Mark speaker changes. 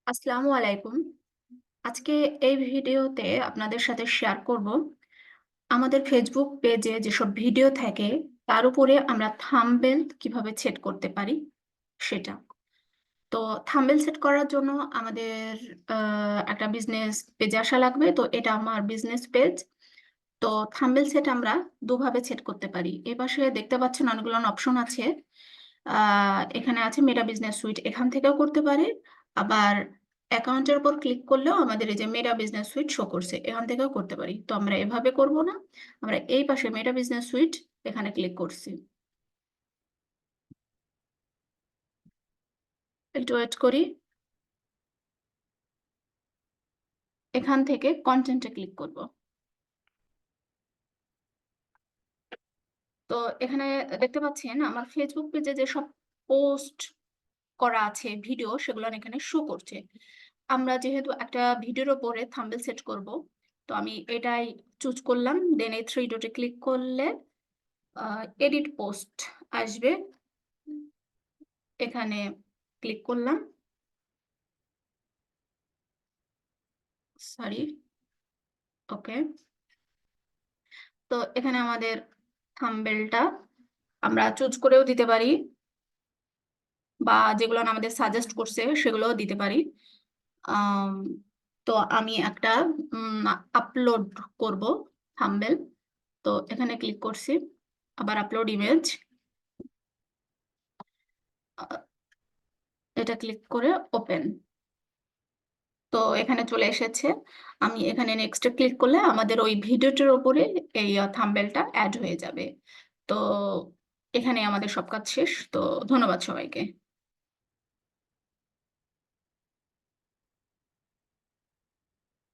Speaker 1: আসসালামু আলাইকুম। আজকে এই ভিডিওতে আপনাদের সাথে শেয়ার করব আমাদের ফেসবুক পেজে যেসব ভিডিও থাকে তার উপরে আমরা থাম্বনেল কিভাবে সেট করতে পারি সেটা। তো থাম্বনেল সেট করার জন্য আমাদের একটা বিজনেস পেজে আসা লাগবে। তো এটা আমার বিজনেস পেজ। তো থাম্বনেল সেট আমরা দুভাবে সেট করতে পারি। এপাশে দেখতে পাচ্ছেন অনেকগুলো অপশন আছে। আ এখানে আছে মেটা বিজনেস সুইট এখান থেকেও করতে পারে। আবার অ্যাকাউন্টের উপর ক্লিক করলেও আমাদের এই যে মেটা বিজনেস সুইট শো করছে। এখান থেকেও করতে পারি। তো আমরা এভাবে করব না। আমরা এই পাশে মেটা বিজনেস সুইট এখানে ক্লিক করছি। একটু ওয়েট করি। এখান থেকে কনটেন্ট এ ক্লিক করব। তো এখানে দেখতে পাচ্ছেন আমার ফেসবুক পেজে যেসব পোস্ট করা আছে ভিডিও সেগুলো এখানে শো করছে। আমরা যেহেতু একটা ভিডিওর উপরে থাম্বনেল সেট করব, তো আমি এটাই চুজ করলাম। দেন এই 3 ডটে ক্লিক করলে আ এডিট পোস্ট আসবে। এখানে ক্লিক করলাম। সরি, ওকে। তো এখানে আমাদের থাম্বনেলটা আমরা চুজ করেও দিতে পারি বা যেগুলো আমাদের সাজেস্ট করছে সেগুলোও দিতে পারি। আম তো আমি একটা আপলোড করব থাম্বনেল। তো এখানে ক্লিক করছি। আবার আপলোড ইমেজ। আ এটা ক্লিক করে ওপেন। তো এখানে চলে এসেছে। আমি এখানে নেক্সট এ ক্লিক করলে আমাদের ওই ভিডিওটার উপরে এই থাম্বনেলটা এড হয়ে যাবে। তো এখানে আমাদের সব কাজ শেষ। তো ধন্যবাদ সবাইকে।